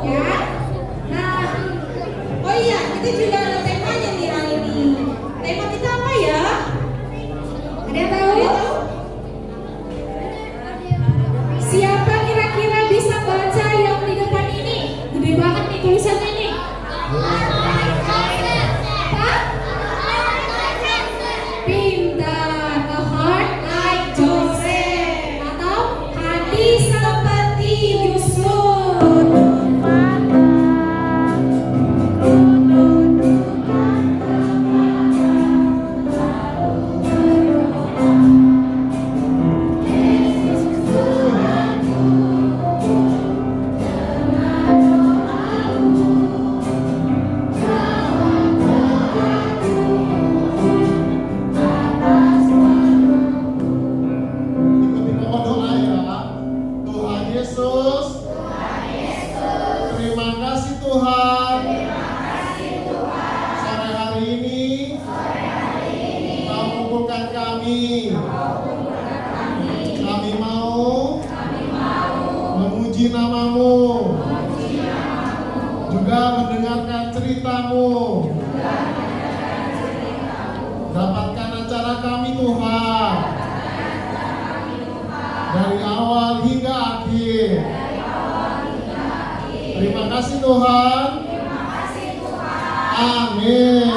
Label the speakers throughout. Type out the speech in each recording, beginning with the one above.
Speaker 1: ya. Nah, oh iya, kita juga ada temanya nih hari ini. Tema kita apa ya? Ada yang tahu? Siapa kira-kira bisa baca yang di depan ini? Gede banget nih tulisannya nih. Apa? Pintar, a heart like Joseph, atau hati seperti Yusuf.
Speaker 2: Kami mau memuji namamu, juga mendengarkan ceritamu. Dapatkan acara kami Tuhan, dari awal hingga akhir. Terima kasih Tuhan. Amin.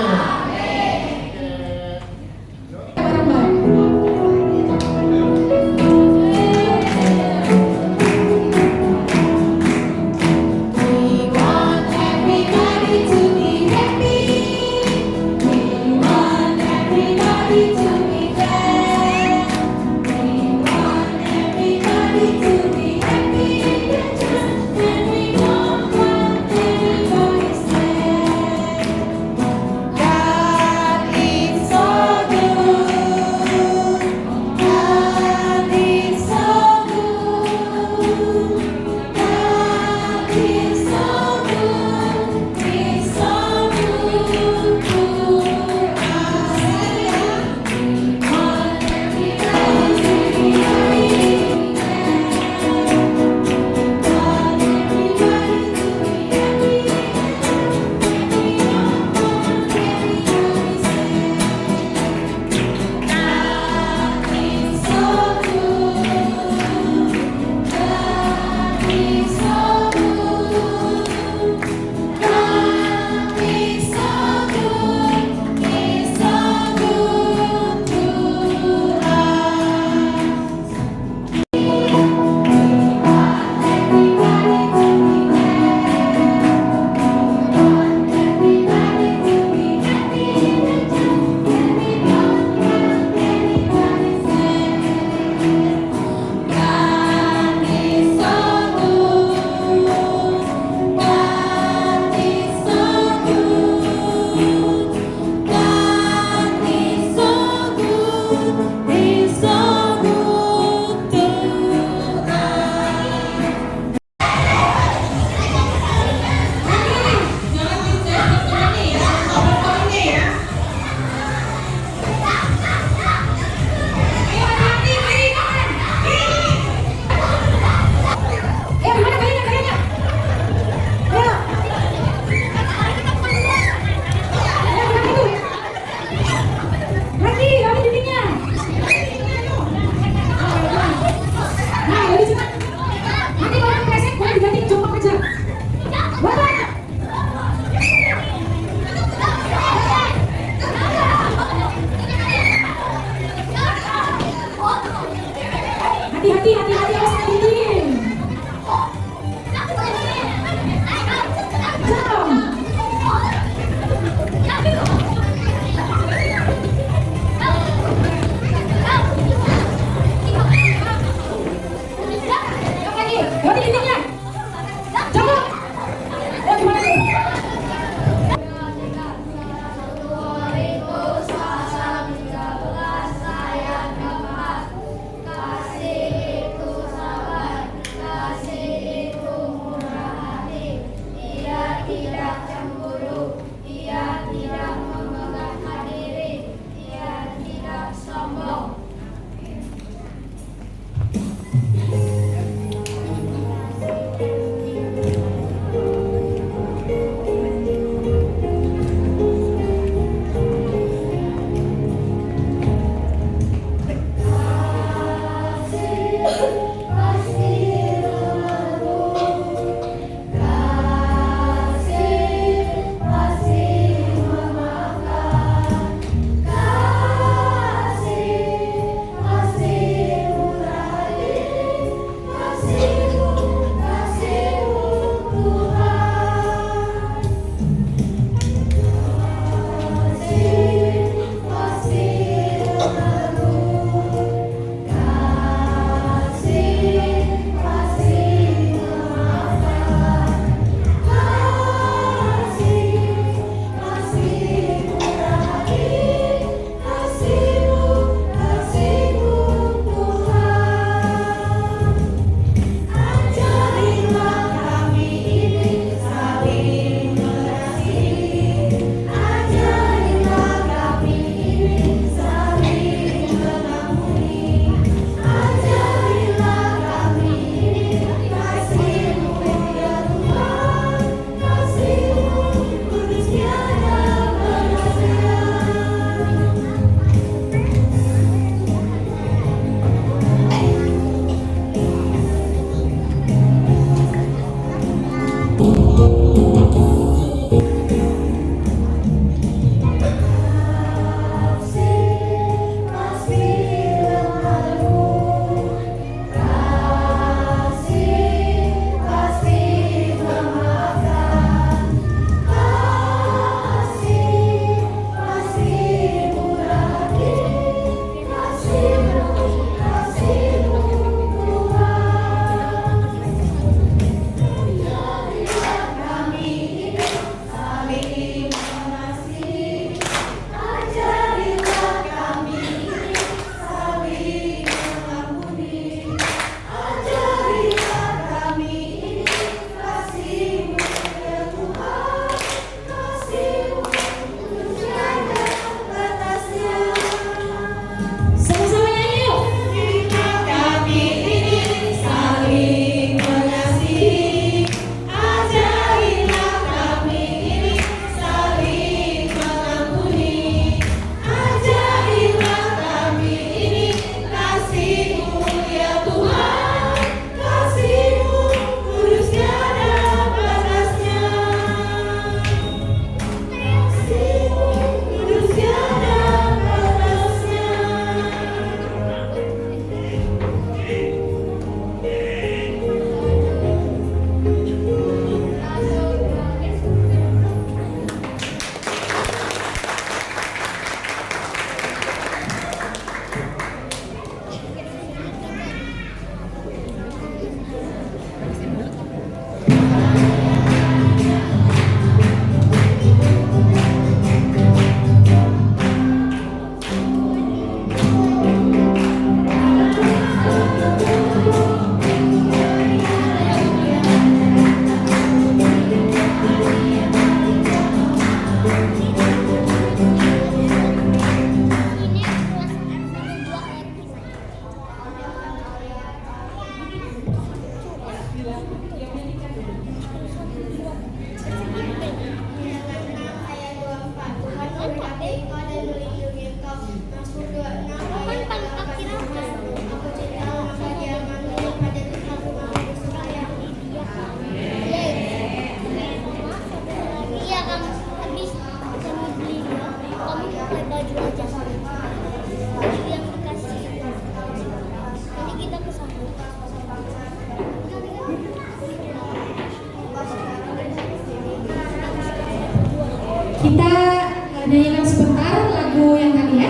Speaker 1: nyanyikan sebentar lagu yang tadi ya.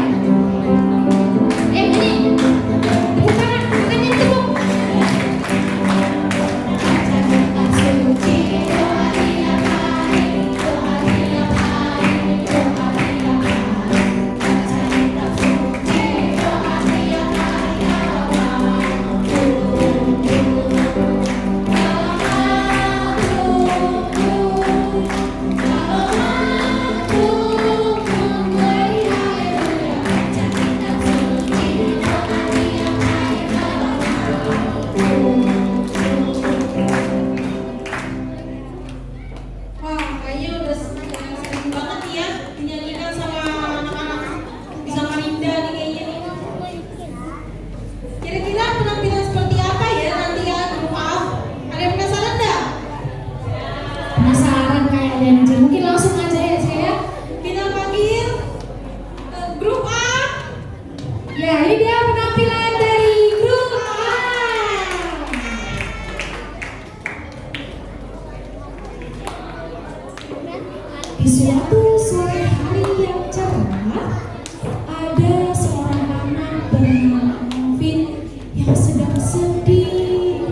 Speaker 1: Ini tepuk tangan, tangannya tepuk. Wah, kayaknya udah sering banget ya dinyanyikan sama anak-anak di Samarinda nih kayaknya nih. Kira-kira penampilan seperti apa ya nanti ya grup A? Ada yang penasaran nggak? Penasaran kayaknya nih. Mungkin langsung aja ya saya. Kita panggil grup A. Ya, ini dia penampilan dari grup A. Di suatu sore hari yang cerah, ada seorang anak bernama Alvin yang sedang sedih.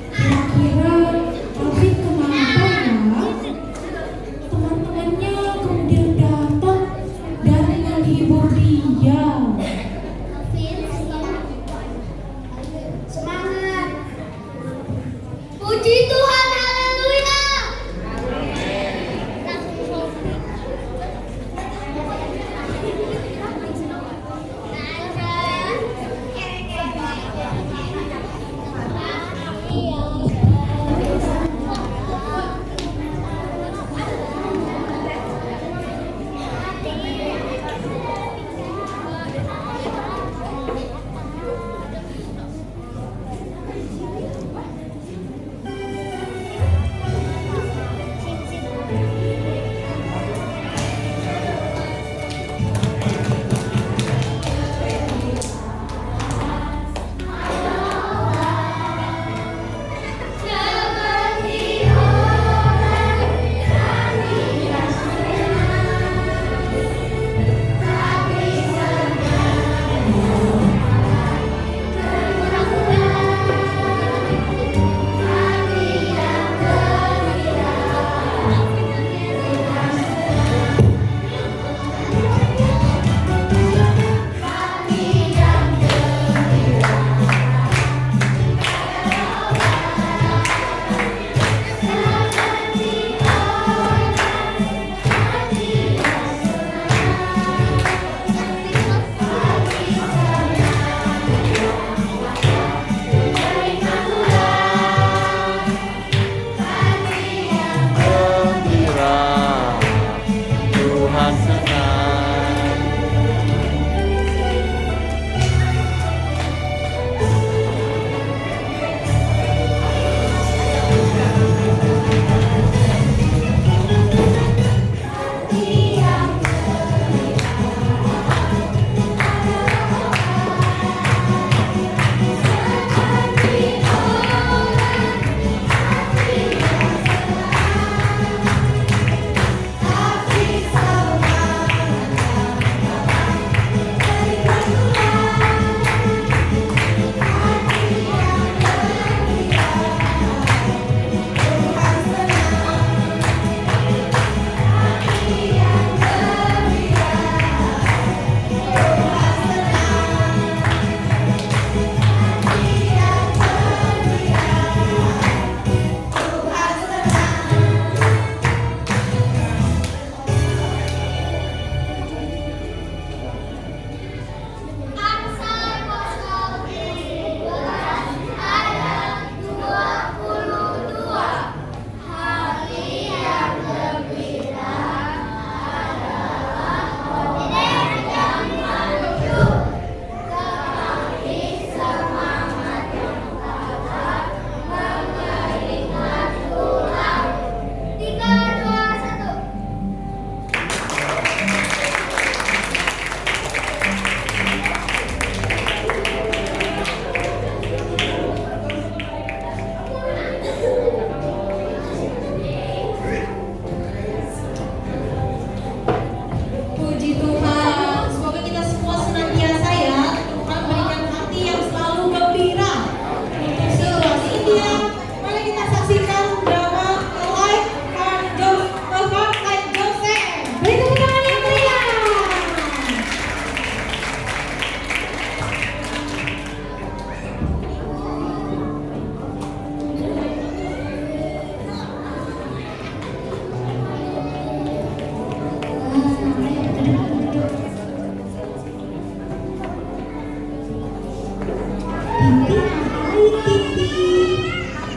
Speaker 1: Kira-kira Alvin kenapa ya? Teman-temannya kemudian datang dan menghibur dia.
Speaker 3: Semangat. Puji Tuhan, haleluya.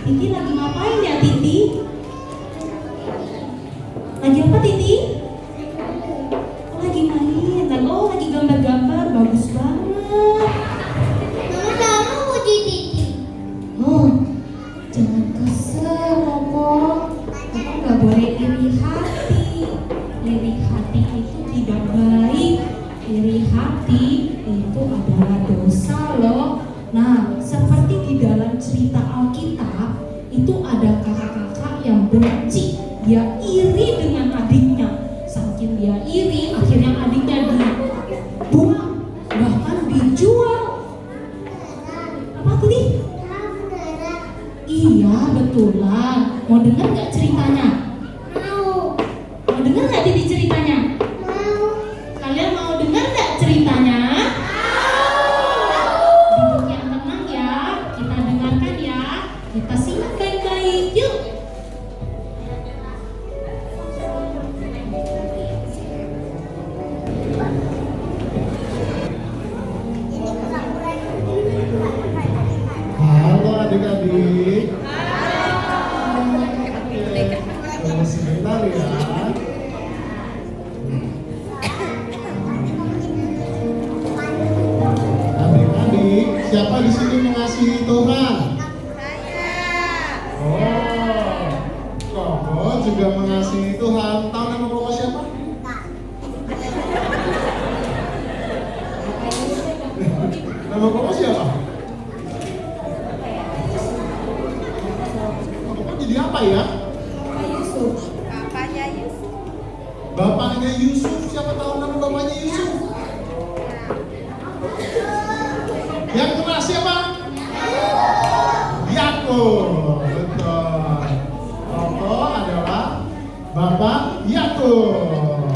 Speaker 1: Titi lagi ngapain ya Titi? Lagi apa Titi? Oh, lagi main. Oh, lagi gambar-gambar. Bagus banget.
Speaker 3: Mama kamu puji Titi.
Speaker 1: Oh, jangan kesel, Koko. Koko nggak boleh iri hati. Iri hati itu tidak baik. Iri hati itu adalah dosa loh. Nah, seperti di dalam cerita Alkitab, itu ada kakak-kakak yang benci. Dia iri dengan adiknya. Saking dia iri, akhirnya adiknya dibuang, bahkan dijual. Apa tadi? Iya, betulan. Mau dengar nggak ceritanya?
Speaker 3: Mau.
Speaker 1: Mau dengar nggak Didi ceritanya?
Speaker 3: Mau.
Speaker 1: Kalian mau dengar nggak ceritanya? Duduk yang tenang ya, kita dengarkan ya. Kita simak baik-baik, yuk.
Speaker 2: Halo adik-adik. Tunggu sebentar ya. Adik-adik, siapa di sini mengasihi Tuhan? Oh, Koko juga mengasihi Tuhan. Tahu nama Koko siapa? Nama Koko siapa? Koko jadi apa ya? Bapaknya Yusuf. Siapa tahu nama bapaknya Yusuf? Yang keras siapa? Yakub. Betul. Koko adalah Bapak Yakub.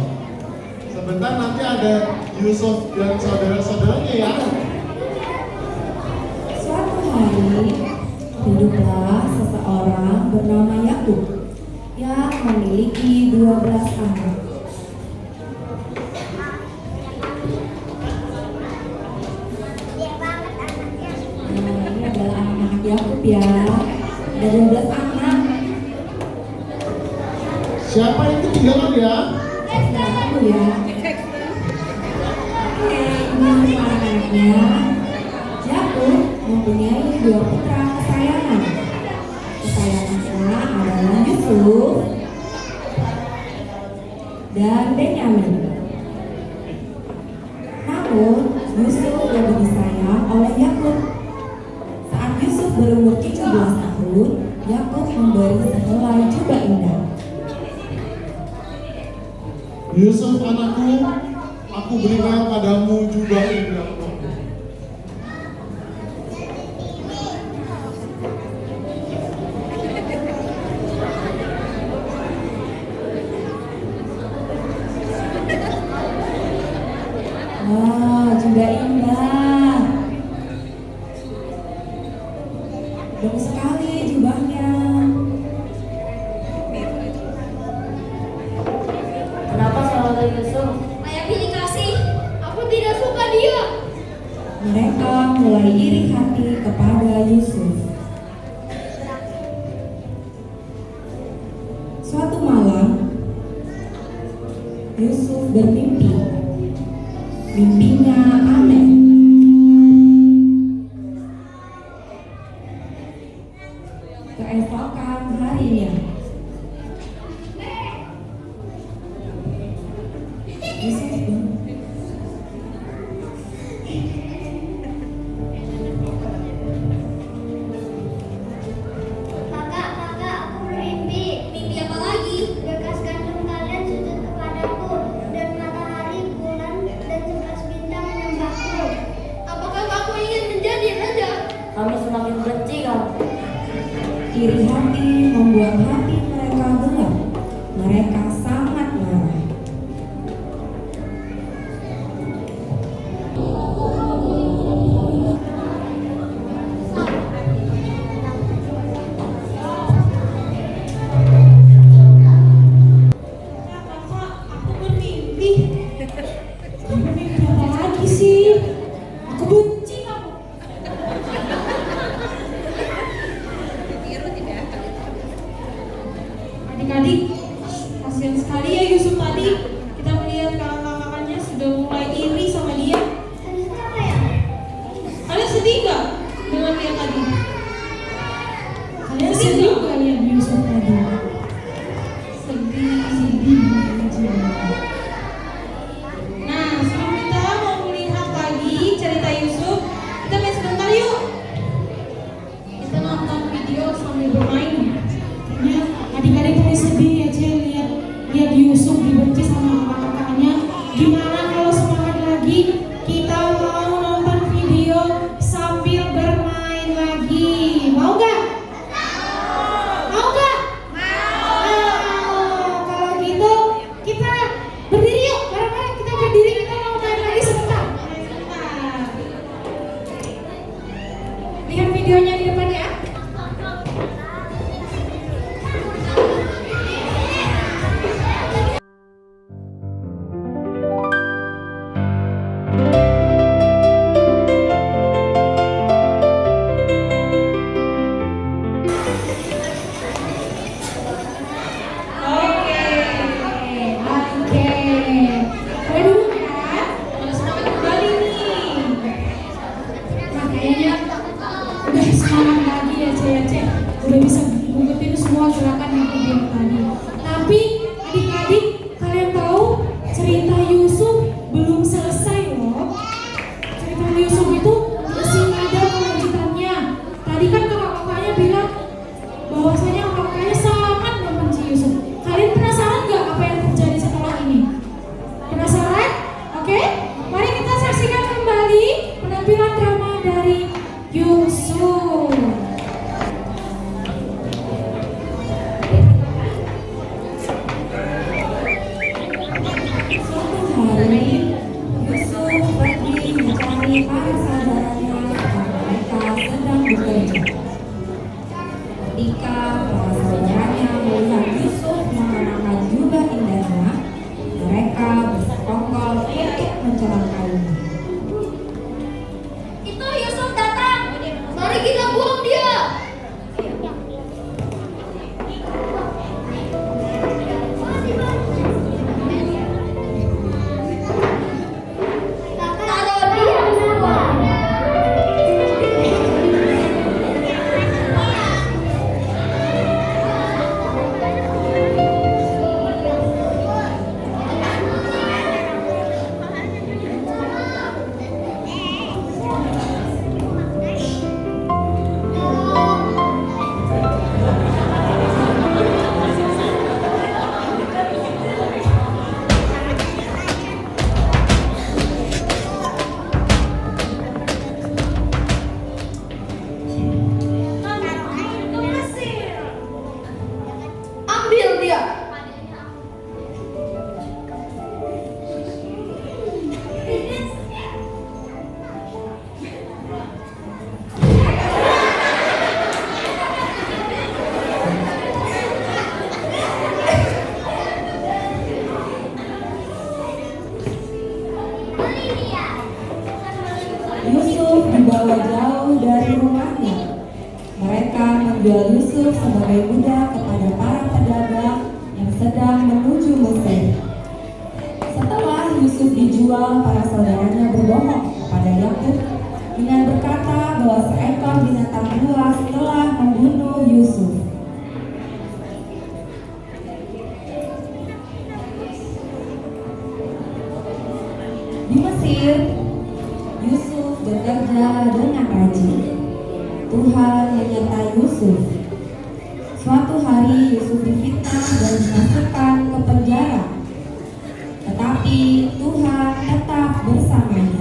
Speaker 2: Sebentar nanti ada Yusuf dan saudara-saudaranya ya.
Speaker 1: Suatu hari, hiduplah seseorang bernama Yakub yang memiliki 12 anak. Nah, ini adalah anak-anak Yakub ya. Ada 12 anak.
Speaker 2: Siapa yang ketinggalan ya?
Speaker 1: Satu ya. Oke, ini anak-anaknya. Yakub mempunyai 2 putra kesayangan. Kesayangannya adalah Yusuf dan Benyamin. Namun, Yusuf lebih disayang oleh Yakub. Saat Yusuf berumur 17 tahun, Yakub memberi sehelai jubah indah.
Speaker 2: Yusuf anakku, aku berikan padamu jubah indah.
Speaker 1: Wah, jubah indah. Bagus sekali jubahnya.
Speaker 4: Kenapa saudara Yusuf?
Speaker 3: Ayah pilih kasih. Aku tidak suka dia.
Speaker 1: Mereka mulai iri hati kepada Yusuf. Suatu malam, Yusuf bermimpi. Mimpinya aneh. Keesokan harinya, Yusuf
Speaker 3: Kakak, aku bermimpi. Mimpi apa lagi? Bekas gandum kalian sujud kepadaku, dan matahari, bulan, dan 11 bintang menyembahku. Apakah kamu ingin menjadi raja?
Speaker 4: Kami semakin benci kamu.
Speaker 1: iri hati membuat hati mereka gelap. Mereka sangat marah. Kakak, aku bermimpi. Kamu mimpi apa lagi sih? Aku benci kamu. Adik-adik, kasihan sekali ya Yusuf tadi. Kita melihat kakak-kakaknya sudah mulai iri sama dia.
Speaker 3: Kenapa ya?
Speaker 1: Kalian sedih nggak dengan lihat tadi?
Speaker 5: Kalian sedih gak lihat Yusuf tadi?
Speaker 1: Sedih aja. Nah, sebelum kita mau melihat lagi cerita Yusuf, kita main sebentar yuk. Kita nonton video sambil bermain.
Speaker 5: Ya, adik-adik tadi sedih ya Cel lihat Yusuf dibenci sama kakak-kakaknya. Gimana kalau semangat lagi kita mau nonton video sambil bermain lagi? Mau gak? Mau gak? Mau. Kalau gitu kita berdiri yuk, bareng-bareng kita berdiri, kita mau main lagi sebentar. Lihat videonya di depan ya. Oke. Mulai dulu ya.
Speaker 1: Mana semangat kembali nih.
Speaker 5: Nah, kayaknya udah semangat lagi ya Cek. Udah bisa ngikutin semua gerakan yang aku bilang tadi. Tapi adik-adik, kalian tahu cerita Yusuf belum selesai loh. Cerita Yusuf itu masih ada kelanjutannya. Tadi kan kakak-kakaknya bilang bahwasanya kakak-kakaknya sangat membenci Yusuf. Kalian penasaran gak apa yang terjadi setelah ini? Penasaran? Oke, mari kita saksikan kembali penampilan drama dari Yusuf.
Speaker 6: Suatu hari, Yusuf pergi mencari para saudaranya karena mereka sedang bekerja. Ketika para saudaranya melihat Yusuf mengenakan jubah indahnya, mereka bersekongkol untuk mencelakainya.
Speaker 3: Itu Yusuf datang. Mari kita buang dia. Taruh dia semua. Ambil dia.
Speaker 6: Yusuf dibawa jauh dari rumahnya. Mereka menjual Yusuf sebagai budak kepada para pedagang yang sedang menuju Mesir. Setelah Yusuf dijual, para saudaranya berbohong kepada Yakub dengan berkata bahwa seekor binatang buas telah membunuh Yusuf. Di Mesir, Yusuf bekerja dengan rajin. Tuhan menyertai Yusuf. Suatu hari Yusuf difitnah dan dimasukkan ke penjara. Tetapi Tuhan tetap bersamanya.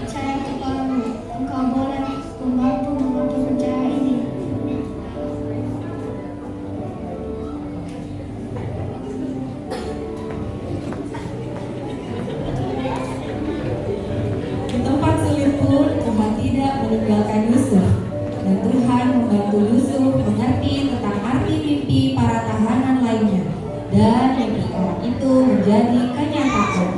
Speaker 3: Percaya kepadamu, engkau boleh membantu membantu penjara ini.
Speaker 6: Di tempat sulit pun Tuhan tidak meninggalkan Yusuf. Tuhan membantu Yusuf mengerti tentang arti mimpi para tahanan lainnya dan mimpi orang itu menjadi kenyataan.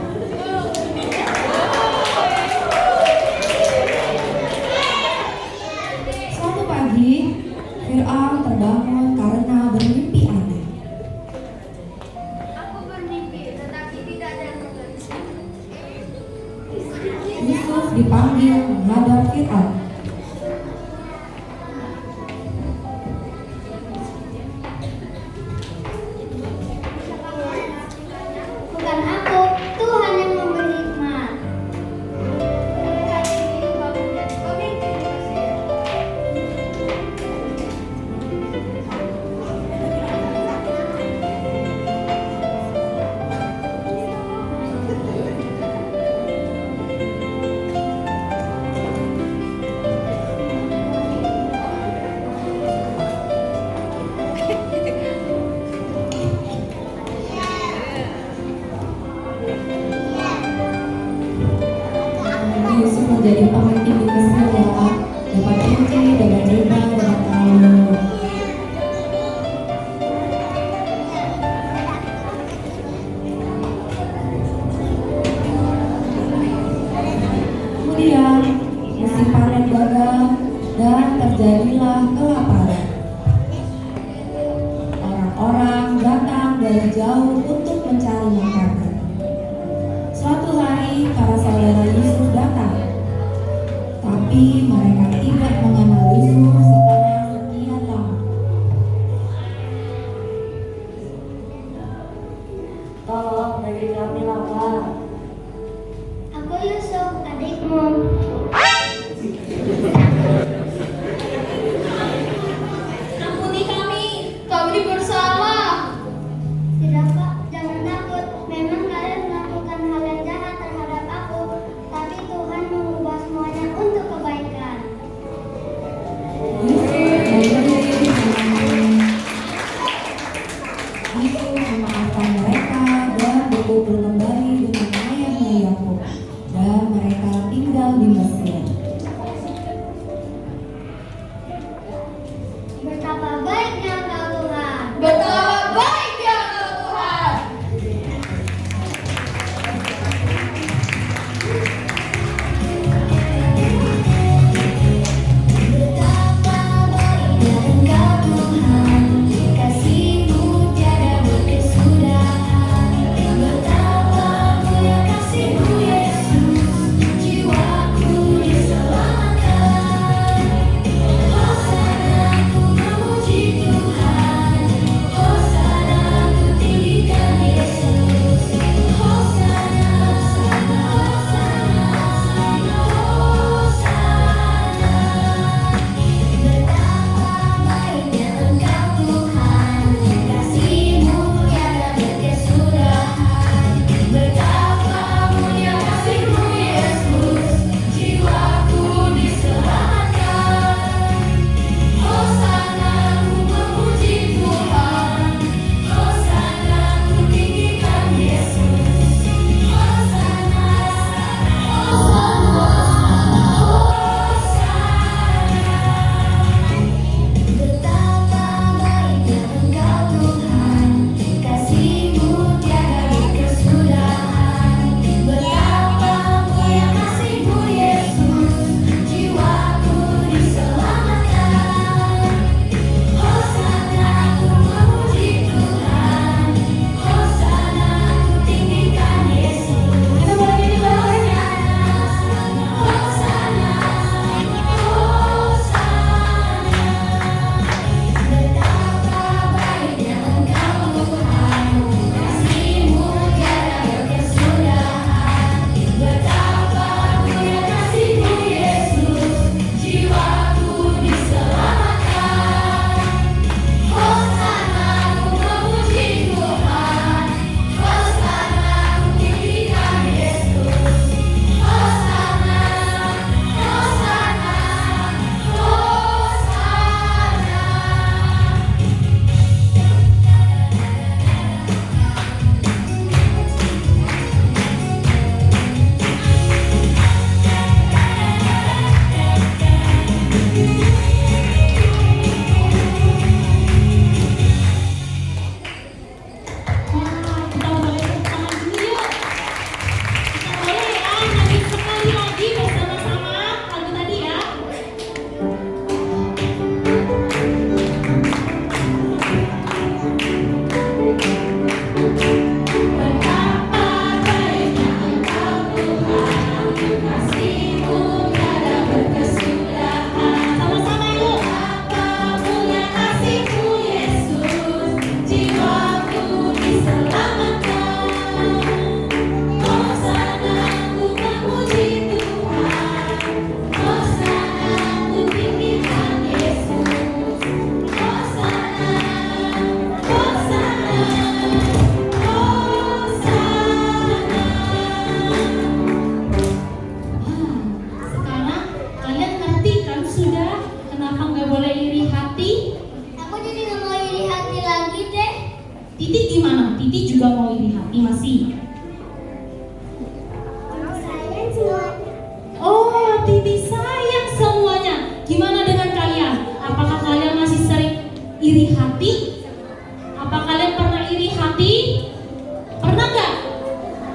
Speaker 6: Suatu pagi, Fir'aun terbangun karena bermimpi aneh.
Speaker 3: Aku bermimpi, tetapi tidak ada yang mengganti.
Speaker 6: Yusuf dipanggil menghadap Fir'aun.
Speaker 3: Bukan aku, Tuhan yang memberi hikmat.
Speaker 6: Yusuf menjadi pemimpin di Mesir ya, dapat kunci dengan riba dan kalung. Kemudian musim panen gagal dan terjadilah kelaparan. Orang-orang datang dari jauh untuk mencari makanan. Suatu hari para saudara Yusuf datang, tapi mereka tidak mengenal Yusuf setelah sekian lama.
Speaker 4: Tolong bagi kami lapar.
Speaker 3: Aku Yusuf, adikmu.
Speaker 1: Ampuni kami bersalah.
Speaker 3: Tidak kok, jangan takut. Memang kalian melakukan hal yang jahat terhadap aku, tapi Tuhan mengubah semuanya untuk kebaikan.
Speaker 1: juga mau iri hati masih?
Speaker 3: Sayang semua.
Speaker 1: Oh, Titi sayang semuanya. Gimana dengan kalian? Apakah kalian masih sering iri hati? Apa kalian pernah iri hati? Pernah nggak?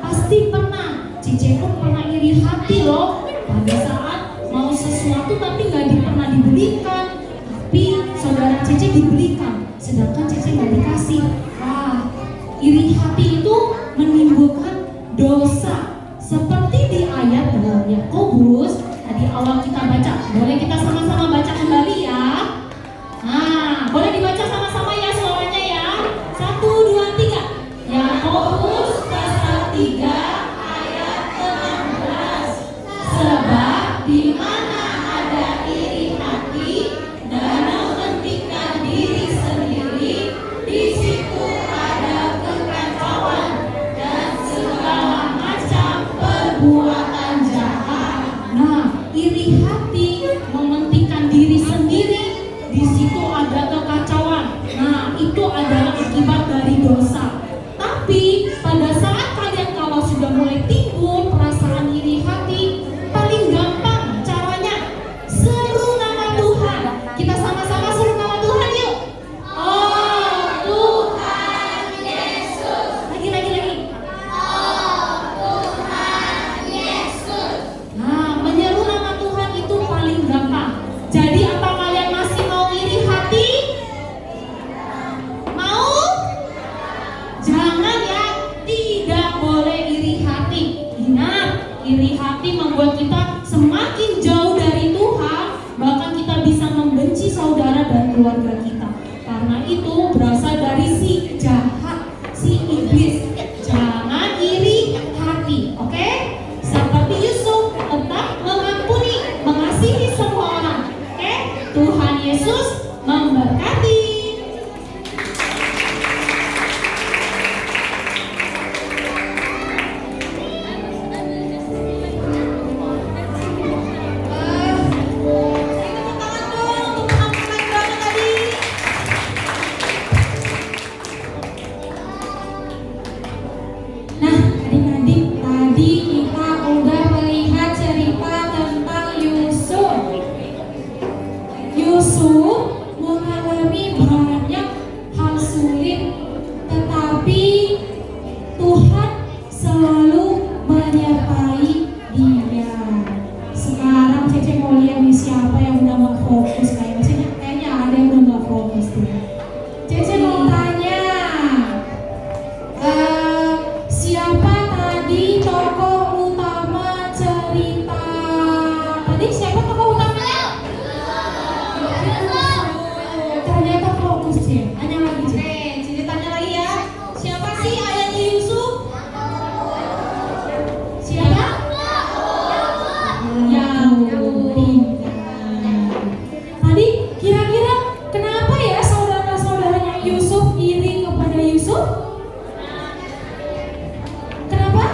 Speaker 1: Pasti pernah. Cici pun pernah iri hati loh. Pada saat mau sesuatu tapi nggak pernah dibelikan, tapi saudara Cici dibelikan, sedangkan Cici nggak dikasih. Wah, iri hati itu menimbulkan dosa. Seperti di ayat dalam Yakobus tadi awal kita baca. Boleh kita sama-sama baca kembali ya? Nah, boleh dibaca sama-sama ya suaranya ya. 1, 2, 3. Yakobus pasal 3 ayat 16. Sebab di mana ada iri hati dan mementingkan diri sendiri, di situ ada kekacauan dan segala macam perbuatan jahat. Nah, iri hati mementingkan diri sendiri, di situ ada kekacauan. Nah, itu adalah akibat dari dosa. Tapi pada saat kalian kalau sudah mulai timbul perasaan iri hati, paling gampang caranya seru nama Tuhan. Kita sama-sama seru nama Tuhan yuk. Oh Tuhan Yesus. Lagi. Nah, menyeru nama Tuhan itu paling gampang. Jadi apa kalian masih mau iri hati? Mau? Jangan ya, tidak boleh iri hati. Ingat, iri hati membuat kita semakin jauh dari Tuhan, bahkan kita bisa membenci saudara dan keluarga kita. Karena itu berasal dari si jahat, si iblis. Jangan iri hati, oke? Seperti Yusuf, tetap mengampuni, mengasihi semua orang. Oke? Tuhan Yesus memberkati. Nah, adik-adik, tadi kita udah melihat cerita tentang Yusuf. Yusuf mengalami banyak hal sulit, tetapi Tuhan selalu menyertai dia. Sekarang Cece mau lihat nih siapa yang udah gak fokus. Kayaknya ada yang udah gak fokus tuh. Cece mau tanya, siapa tadi tokoh utama cerita? Tadi siapa tokoh utamanya? Ternyata fokus Cece. Tanya lagi Cece. Cece tanya lagi ya. Siapa sih ayahnya Yusuf? Siapa? Yakub. Tadi kira-kira kenapa ya saudara-saudaranya Yusuf iri kepada Yusuf? Kenapa?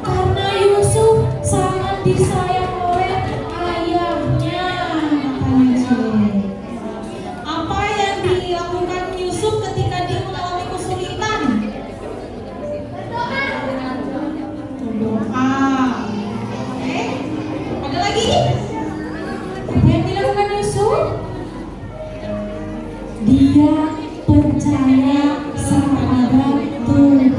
Speaker 1: Karena Yusuf sangat disayang oleh ayahnya, katanya Cek. Apa yang dilakukan Yusuf ketika dia mengalami kesulitan? Berdoa. Oke. Ada lagi? Apa yang dilakukan Yusuf? Dia percaya kepada Tuhan.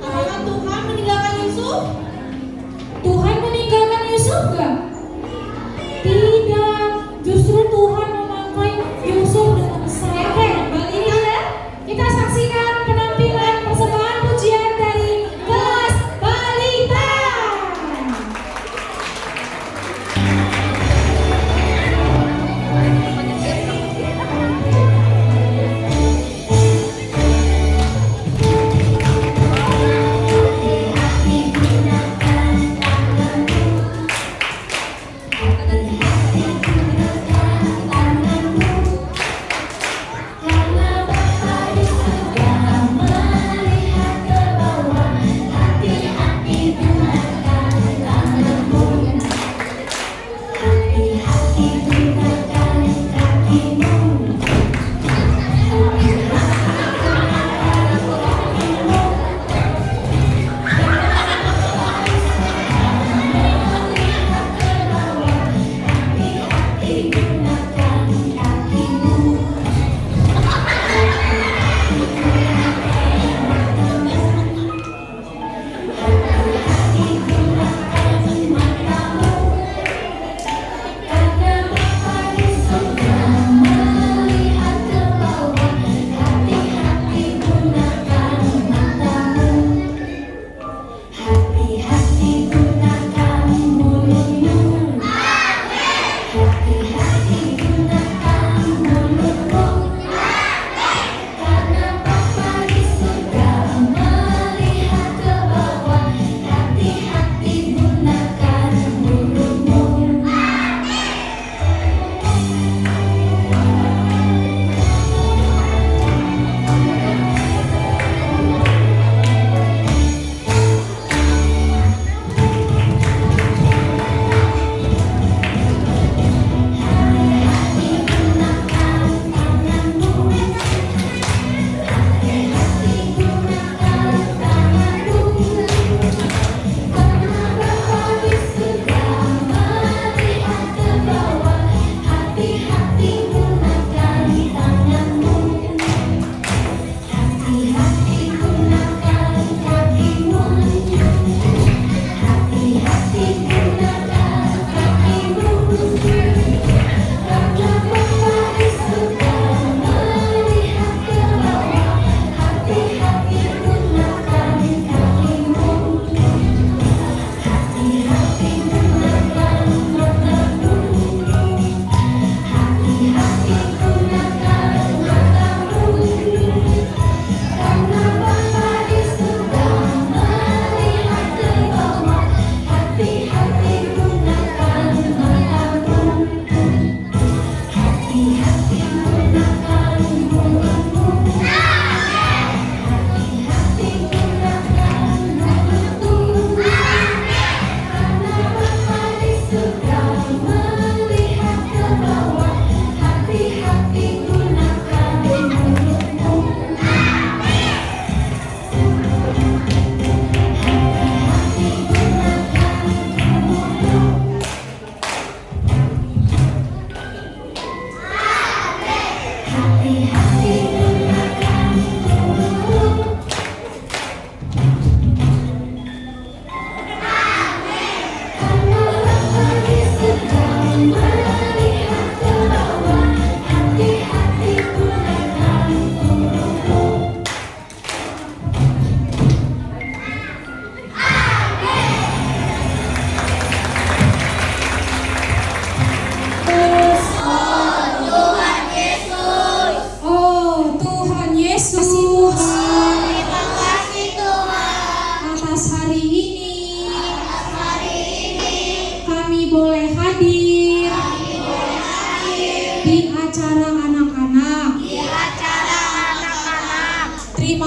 Speaker 1: Apakah Tuhan meninggalkan Yusuf? Tuhan meninggalkan Yusuf gak? Tidak. Justru Tuhan memakai Yusuf dengan sayang. Oke, kembali ya. Kita saksikan penampilan persembahan pujian dari kelas balita.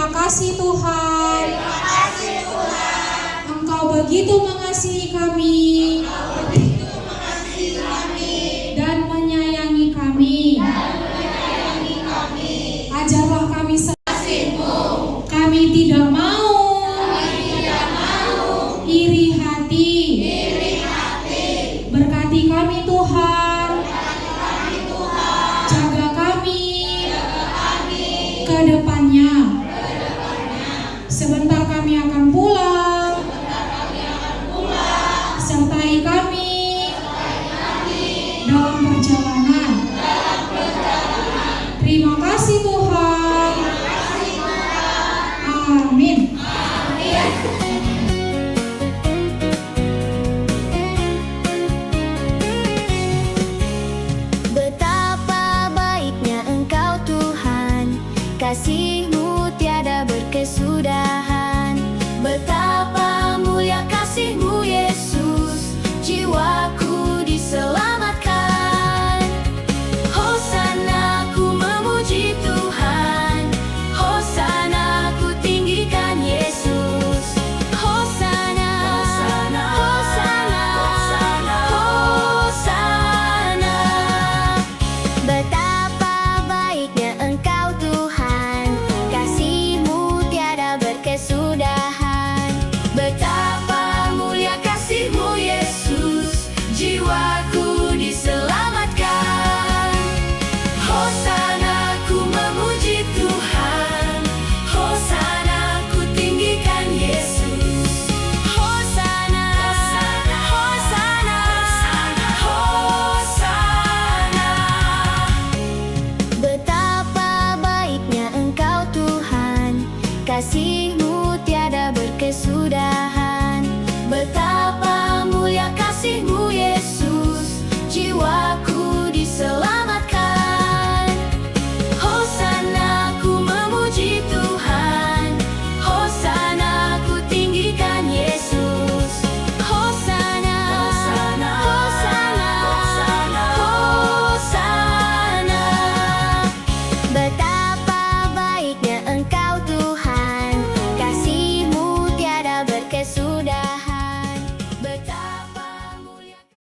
Speaker 5: Terima kasih Tuhan. Engkau begitu mengasihi kami. Dan menyayangi kami. Ajarlah kami kasih-Mu. Kami tidak mau iri hati. Berkati kami Tuhan. Jaga kami ke depannya. Sebentar kami akan pulang. Sertai kami dalam perjalanan. Terima kasih Tuhan. Amin.
Speaker 3: Betapa baiknya Engkau Tuhan, kasih-Mu tiada berkesudahan. Betapa mulia kasih-Mu Yesus, jiwaku diselamatkan. Hosana ku memuji Tuhan, Hosana ku tinggikan Yesus. Hosana, Hosana, Hosana, Hosana. Betapa baiknya Engkau Tuhan, kasih-Mu tiada berkesudahan. Betapa mulia kasih-Mu Yesus, jiwaku diselamatkan. Hosana ku memuji Tuhan, Hosana ku tinggikan Yesus. Hosana, Hosana, Hosana, Hosana. Betapa baiknya Engkau Tuhan, kasih-Mu tiada berkesudahan.